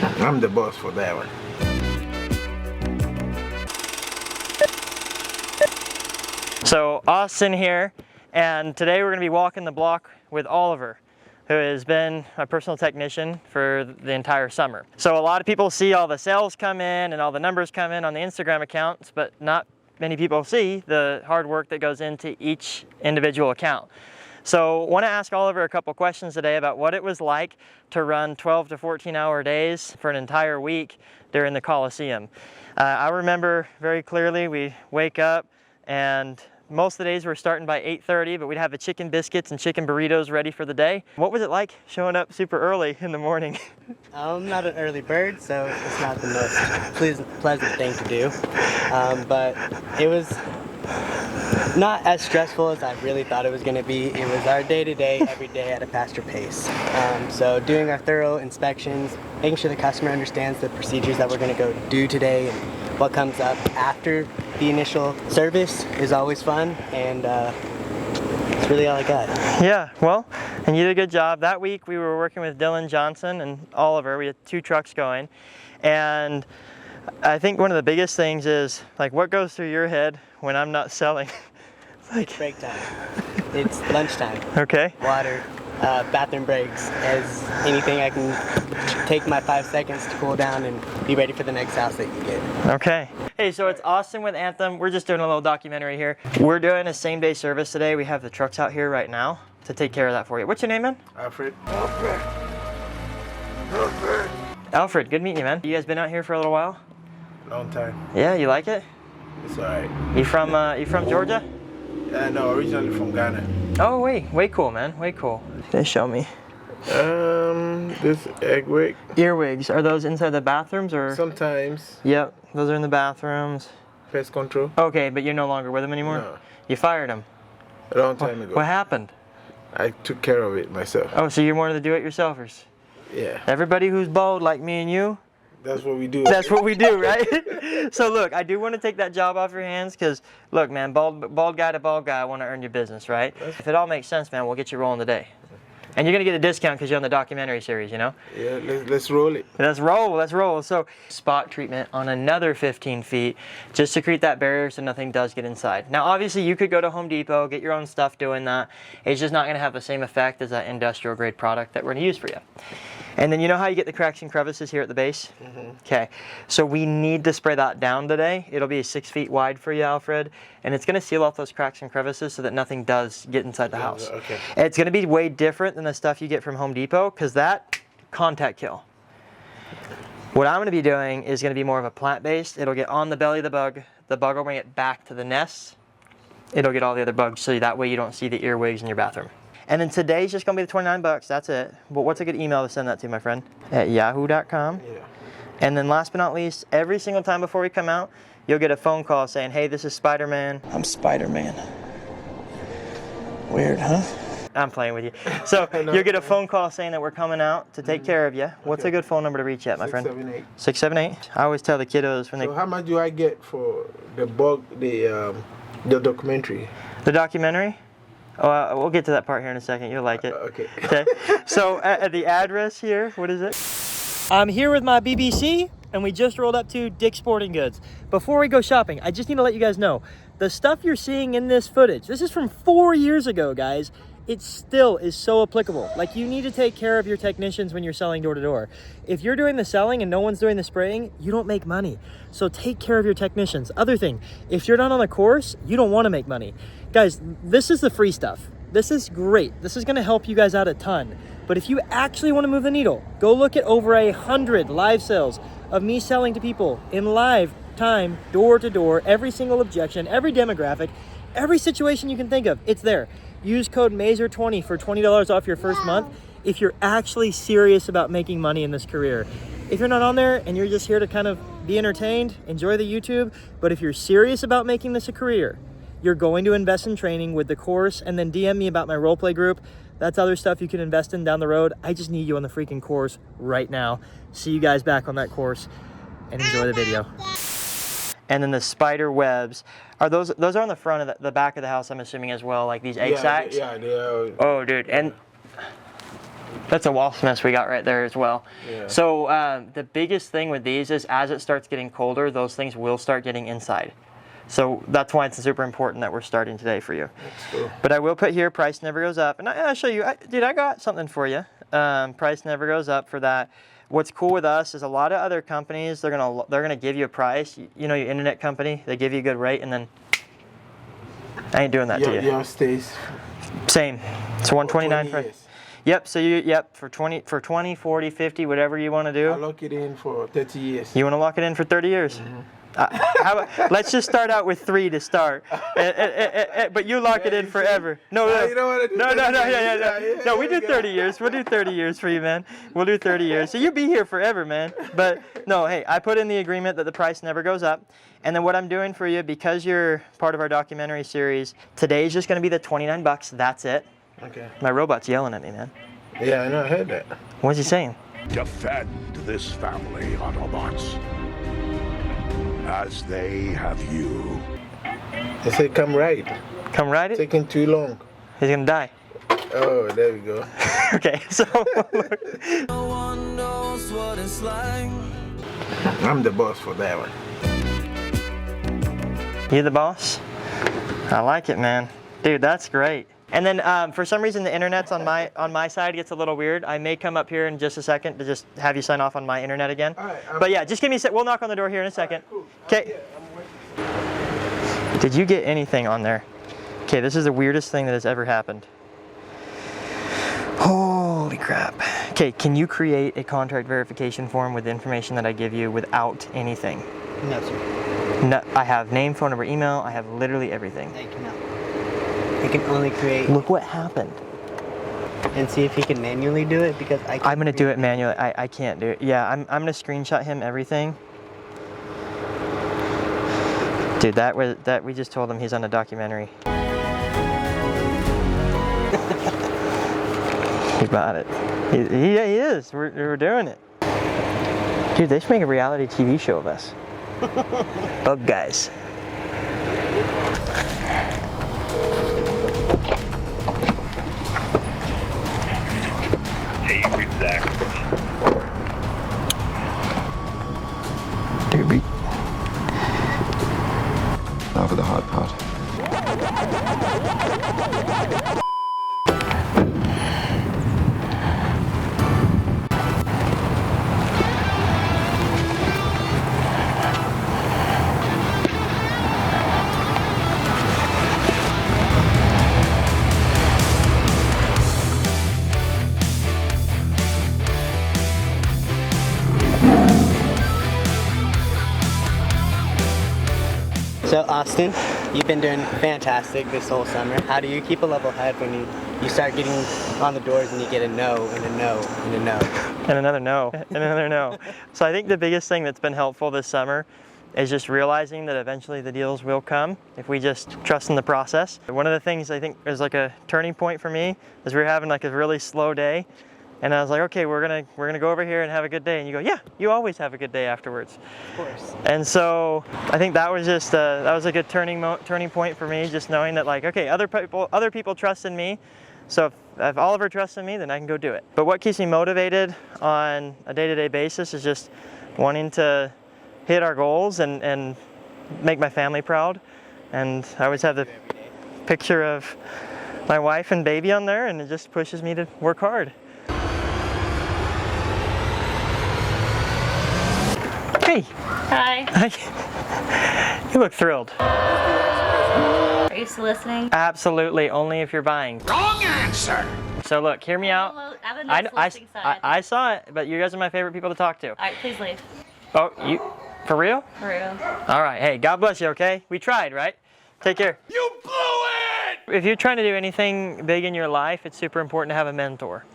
I'm the boss for that one. So Austin here, and today we're going to be walking the block with Oliver, who has been a personal technician for the entire summer. So a lot of people see all the sales come in and all the numbers come in on the Instagram accounts, but not many people see the hard work that goes into each individual account. So I want to ask Oliver a couple questions today about what it was like to run 12 to 14-hour days for an entire week during the Coliseum. I remember very clearly we wake up and most of the days we're starting by 8:30, but we'd have the chicken biscuits and chicken burritos ready for the day. What was it like showing up super early in the morning? I'm not an early bird, so it's not the most pleasant thing to do. But it was not as stressful as I really thought it was going to be. It was our day-to-day, every day at a faster pace. So doing our thorough inspections, making sure the customer understands the procedures that we're going to go do today and what comes up after the initial service is always fun, and it's really all I got. Yeah, well, and you did a good job. That week we were working with Dylan Johnson and Oliver. We had 2 trucks going, and I think one of the biggest things is like what goes through your head when I'm not selling. It's break time. It's lunchtime. Okay. Water, bathroom breaks, as anything I can take my 5 seconds to cool down and be ready for the next house that you get. Okay. Hey, so it's Austin with Anthem. We're just doing a little documentary here. We're doing a same-day service today. We have the trucks out here right now to take care of that for you. What's your name, man? Alfred. Alfred, good meeting you, man. You guys been out here for a little while? Long time. Yeah, you like it? It's alright. You from Georgia? No, originally from Ghana. Oh, way cool, man. Way cool. They show me. This egg wig. Earwigs, are those inside the bathrooms or? Sometimes. Yep, those are in the bathrooms. Pest control. Okay, but you're no longer with them anymore? No. You fired them. A long time ago. What happened? I took care of it myself. Oh, so you're one of the do-it-yourselfers. Yeah. Everybody who's bald like me and you, That's what we do. that's what we do, right? So look, I do want to take that job off your hands because, look, man, bald guy to bald guy, I want to earn your business, right? If it all makes sense, man, we'll get you rolling today. And you're going to get a discount because you're on the documentary series, you know? Yeah, let's roll it. Let's roll. So spot treatment on another 15 feet just to create that barrier so nothing does get inside. Now, obviously, you could go to Home Depot, get your own stuff doing that. It's just not going to have the same effect as that industrial grade product that we're going to use for you. And then you know how you get the cracks and crevices here at the base? Mm-hmm. Okay, so we need to spray that down today. It'll be 6 feet wide for you, Alfred, and it's gonna seal off those cracks and crevices so that nothing does get inside the house. Okay. And it's gonna be way different than the stuff you get from Home Depot because that, contact kill. What I'm gonna be doing is gonna be more of a plant-based. It'll get on the belly of the bug will bring it back to the nest. It'll get all the other bugs so that way you don't see the earwigs in your bathroom. And then today's just gonna be the 29 bucks, that's it. But what's a good email to send that to, my friend? At yahoo.com. Yeah. And then last but not least, every single time before we come out, you'll get a phone call saying, hey, this is Spider-Man. I'm Spider-Man. Weird, huh? I'm playing with you. So you'll get a phone call saying that we're coming out to take care of you. What's a good phone number to reach at, my friend? 678. 678? I always tell the kiddos when So how much do I get for the documentary? The documentary? Oh, we'll get to that part here in a second. You'll like it. Okay. Okay. So at the address here, what is it? I'm here with my BBC, and we just rolled up to Dick's Sporting Goods. Before we go shopping, I just need to let you guys know, the stuff you're seeing in this footage, this is from 4 years ago, guys. It still is so applicable. Like, you need to take care of your technicians when you're selling door to door. If you're doing the selling and no one's doing the spraying, you don't make money. So take care of your technicians. Other thing, if you're not on the course, you don't want to make money. Guys, this is the free stuff. This is great. This is going to help you guys out a ton. But if you actually want to move the needle, go look at over 100 live sales of me selling to people in live time, door to door, every single objection, every demographic, every situation you can think of. It's there. Use code MAZER20 for $20 off your first month if you're actually serious about making money in this career. If you're not on there and you're just here to kind of be entertained, enjoy the YouTube, but if you're serious about making this a career, you're going to invest in training with the course, and then DM me about my role play group. That's other stuff you can invest in down the road. I just need you on the freaking course right now. See you guys back on that course, and enjoy the video. And then the spider webs, are those are on the front of the back of the house, I'm assuming, as well, like these egg sacs? Yeah, they are. Oh, dude, and That's a wasp nest we got right there as well. Yeah. So the biggest thing with these is as it starts getting colder, those things will start getting inside. So that's why it's super important that we're starting today for you. That's cool. But I will put here, price never goes up. And I'll show you, dude, I got something for you. Price never goes up for that. What's cool with us is a lot of other companies, they're gonna give you a price. You know, your internet company, they give you a good rate, and then I ain't doing that to you. Your stays Same. It's 129 for. years. Yep. So for 20, 40, 50, whatever you want to do. I lock it in for 30 years. You want to lock it in for 30 years? Mm-hmm. Let's just start out with 3 to start, but you lock it in forever. No, you don't wanna do no, 30 yeah. years. No, we do 30 years. We'll do 30 years for you, man. We'll do 30 years. So you'll be here forever, man. But no, hey, I put in the agreement that the price never goes up. And then what I'm doing for you, because you're part of our documentary series, today's just going to be the 29 bucks. That's it. Okay. My robot's yelling at me, man. Yeah, I know. I heard that. What's he saying? Defend this family, Autobots, as they have you. They say come right. Come ride it? Taking too long. He's going to die. Oh, there we go. Okay, so No one knows what it's like. I'm the boss for that one. you the boss? I like it, man. Dude, that's great. And then for some reason the internet's on my side gets a little weird. I may come up here in just a second to just have you sign off on my internet again. All right, but yeah, just give me a sec. We'll knock on the door here in a second. Cool. Okay. Did you get anything on there? Okay, this is the weirdest thing that has ever happened. Holy crap. Okay, can you create a contract verification form with the information that I give you without anything? No, sir. No, I have name, phone number, email. I have literally everything. I cannot. You can only create Look what happened. and see if he can manually do it because I can't. I'm gonna do it manually. I can't do it. Yeah, I'm gonna screenshot him everything. Dude, that we just told him he's on a documentary. He's about it. He is. We're doing it. Dude, they should make a reality TV show of us. Bug guys. Dude, Now for the hard part. So Austin, you've been doing fantastic this whole summer. How do you keep a level head when you start getting on the doors and you get a no and a no and a no? and another no, and another no. So I think the biggest thing that's been helpful this summer is just realizing that eventually the deals will come if we just trust in the process. One of the things I think is like a turning point for me is we were having like a really slow day, and I was like, okay, we're gonna go over here and have a good day. And you go, yeah, you always have a good day afterwards. Of course. And so I think that was just that was a good turning point for me, just knowing that like, okay, other people trust in me. So if Oliver trusts in me, then I can go do it. But what keeps me motivated on a day-to-day basis is just wanting to hit our goals and make my family proud. And I always have the picture of my wife and baby on there, and it just pushes me to work hard. Hey. Hi. You look thrilled. Are you still listening? Absolutely, only if you're buying. Wrong answer! So look, hear me out. I have a notes listing side. I saw it, but you guys are my favorite people to talk to. All right, please leave. Oh, you, for real? For real. All right, hey, God bless you, okay? We tried, right? Take care. You blew it! If you're trying to do anything big in your life, it's super important to have a mentor.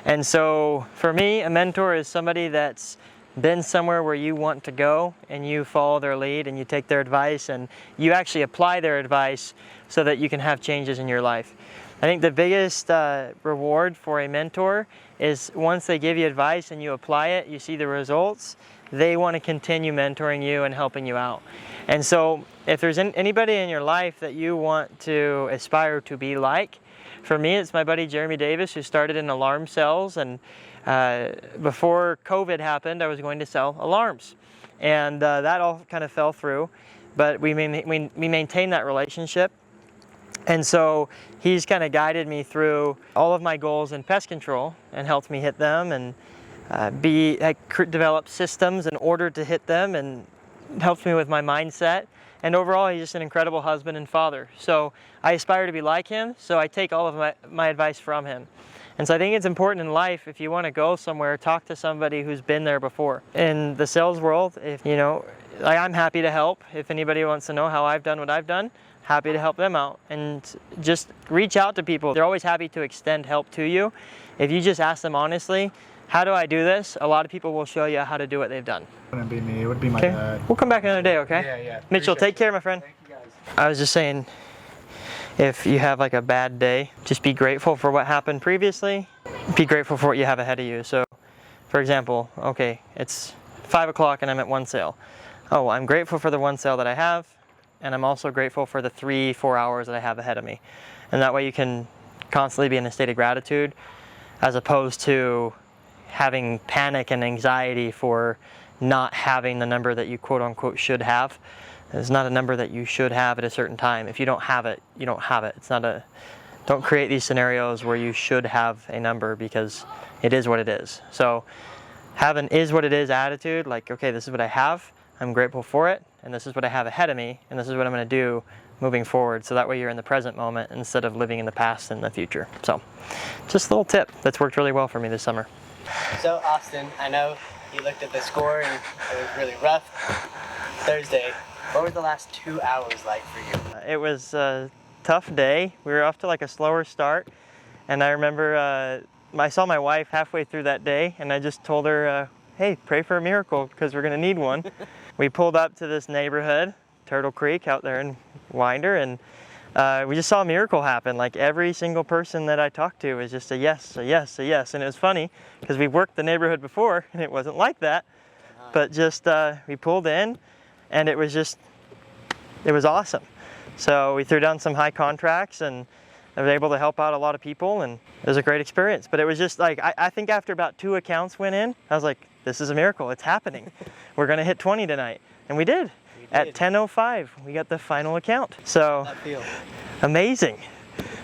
And so for me, a mentor is somebody that's been somewhere where you want to go and you follow their lead and you take their advice and you actually apply their advice so that you can have changes in your life. I think the biggest reward for a mentor is once they give you advice and you apply it, you see the results, they want to continue mentoring you and helping you out. And so if there's anybody in your life that you want to aspire to be like, For me, it's my buddy Jeremy Davis, who started in alarm sales, and before COVID happened, I was going to sell alarms, and that all kind of fell through, but we maintained that relationship. And so he's kind of guided me through all of my goals in pest control and helped me hit them, and develop systems in order to hit them, and helps me with my mindset. And overall, he's just an incredible husband and father. So I aspire to be like him, so I take all of my advice from him. And so I think it's important in life, if you want to go somewhere, talk to somebody who's been there before. In the sales world, if you know, I'm happy to help. If anybody wants to know how I've done what I've done, happy to help them out. And just reach out to people. They're always happy to extend help to you. If you just ask them honestly, how do I do this? A lot of people will show you how to do what they've done. It wouldn't be me, it would be my dad. We'll come back another day, okay? Yeah. Mitchell, take care, my friend. Thank you guys. I was just saying, if you have like a bad day, just be grateful for what happened previously. Be grateful for what you have ahead of you. So, for example, okay, it's 5 o'clock and I'm at one sale. Oh, I'm grateful for the one sale that I have, and I'm also grateful for the 3-4 hours that I have ahead of me. And that way you can constantly be in a state of gratitude, as opposed to having panic and anxiety for not having the number that you quote unquote should have. It's not a number that you should have at a certain time. If you don't have it, you don't have it. It's not a, don't create these scenarios where you should have a number, because it is what it is. So have an is what it is attitude, like, okay, this is what I have, I'm grateful for it, and this is what I have ahead of me, and this is what I'm gonna do moving forward. So that way you're in the present moment instead of living in the past and the future. So just a little tip that's worked really well for me this summer. So Austin, I know you looked at the score and it was really rough. Thursday, what were the last 2 hours like for you? It was a tough day. We were off to like a slower start, and I remember I saw my wife halfway through that day, and I just told her, hey, pray for a miracle, because we're gonna need one. We pulled up to this neighborhood, Turtle Creek out there in Winder, and we just saw a miracle happen. Like every single person that I talked to was just a yes, a yes, a yes. And it was funny because we've worked the neighborhood before and it wasn't like that. But just we pulled in and it was awesome. So we threw down some high contracts and I was able to help out a lot of people, and it was a great experience. But it was just like, I think after about 2 accounts went in, I was like, this is a miracle, it's happening. We're gonna hit 20 tonight. And we did. At 10:05, we got the final account. So, How'd that feel? Amazing.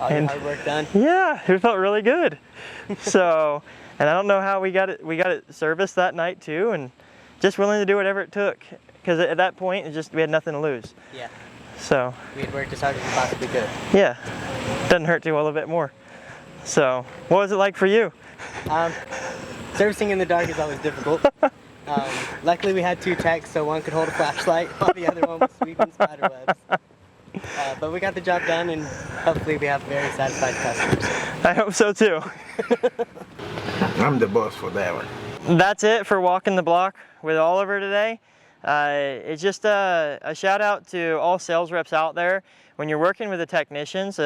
All your hard work done? Yeah, it felt really good. So, and I don't know how we got it serviced that night too, and just willing to do whatever it took. Because at that point, we had nothing to lose. Yeah. So. We had worked as hard as we possibly could. Yeah, doesn't hurt to a little bit more. So, what was it like for you? Servicing in the dark is always difficult. Luckily we had 2 techs, so one could hold a flashlight while the other one was sweeping spider webs. But we got the job done, and hopefully we have very satisfied customers. I hope so too. I'm the boss for that one. That's it for Walking the Block with Oliver today. It's just a shout out to all sales reps out there. When you're working with the technicians,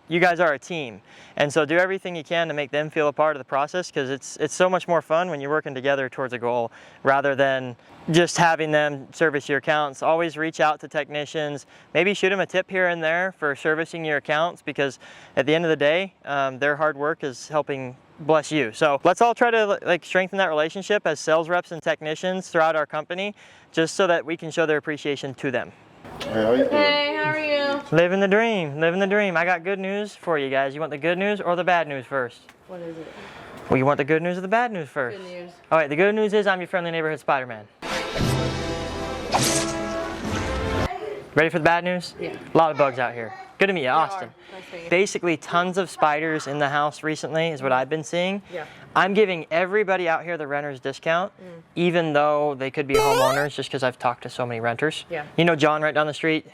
you guys are a team, and so do everything you can to make them feel a part of the process, because it's so much more fun when you're working together towards a goal rather than just having them service your accounts. Always reach out to technicians, maybe shoot them a tip here and there for servicing your accounts, because at the end of the day, their hard work is helping bless you. So let's all try to like strengthen that relationship as sales reps and technicians throughout our company, just so that we can show their appreciation to them. Hey, how are you? Living the dream, living the dream. I got good news for you guys. You want the good news or the bad news first? What is it? Well, you want the good news or the bad news first? Good news. All right, the good news is I'm your friendly neighborhood Spider-Man. Ready for the bad news? Yeah. A lot of bugs out here. Good to meet you, Austin. Nice to meet you. Basically, tons of spiders in the house recently is what I've been seeing. Yeah. I'm giving everybody out here the renter's discount, even though they could be homeowners, just because I've talked to so many renters. Yeah. You know John right down the street?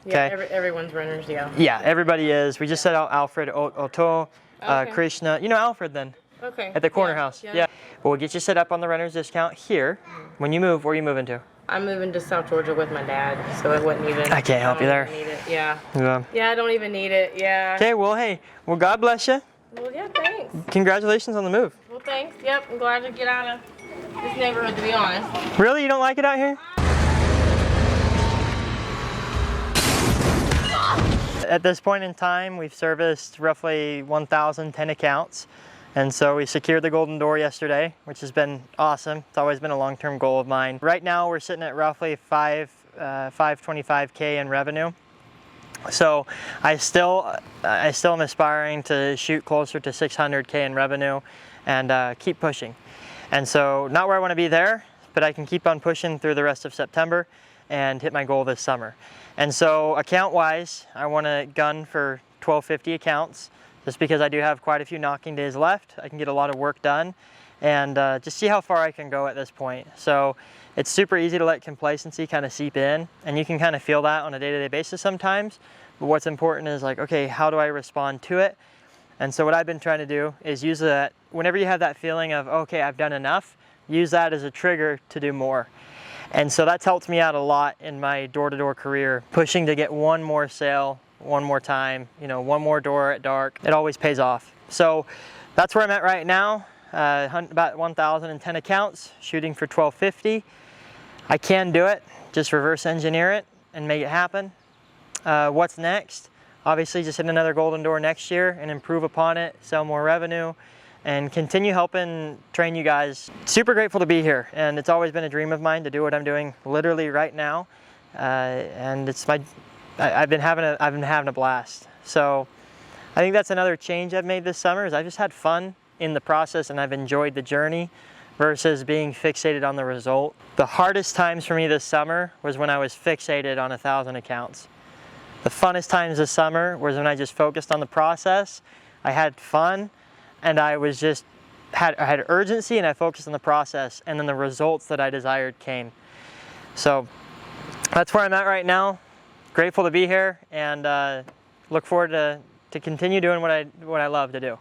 Yeah, Okay. everyone's renters, yeah. Yeah, everybody is. We just set out Alfred, Otto, Okay. Krishna. You know Alfred then? Okay. At the corner Yeah, house. yeah. Yeah. Well, we'll get you set up on the renter's discount here. When you move, where are you moving to? I'm moving to South Georgia with my dad, so it wouldn't even. I can't help you don't there. even Need it. Yeah. Yeah. Yeah, I don't even need it. Yeah. Okay, well, hey, well, God bless you. Well, yeah, thanks. Congratulations on the move. Well, thanks. Yep, I'm glad to get out of this neighborhood, to be honest. Really? You don't like it out here? At this point in time, we've serviced roughly 1,010 accounts. And so we secured the golden door yesterday, which has been awesome. It's always been a long-term goal of mine. Right now, we're sitting at roughly 525K in revenue. So I still am aspiring to shoot closer to 600K in revenue and keep pushing. And so not where I want to be there, but I can keep on pushing through the rest of September and hit my goal this summer. And so account-wise, I want to gun for 1,250 accounts, just because I do have quite a few knocking days left. I can get a lot of work done and just see how far I can go at this point. So it's super easy to let complacency kind of seep in, and you can kind of feel that on a day-to-day basis sometimes. But what's important is like, okay, how do I respond to it? And so what I've been trying to do is use that, whenever you have that feeling of, okay, I've done enough, use that as a trigger to do more. And so that's helped me out a lot in my door-to-door career, pushing to get one more sale, one more time, you know, one more door at dark. It always pays off. So that's where I'm at right now, about 1,010 accounts, shooting for 1,250. I can do it, just reverse engineer it and make it happen. What's next? Obviously just hit another golden door next year and improve upon it, sell more revenue, and continue helping train you guys. Super grateful to be here, and it's always been a dream of mine to do what I'm doing literally right now, and I've been having a blast. So I think that's another change I've made this summer, is I've just had fun in the process and I've enjoyed the journey versus being fixated on the result. The hardest times for me this summer was when I was fixated on 1,000 accounts. The funnest times this summer was when I just focused on the process. I had fun, and I was just I had urgency, and I focused on the process, and then the results that I desired came. So that's where I'm at right now. Grateful to be here, and look forward to continue doing what I love to do.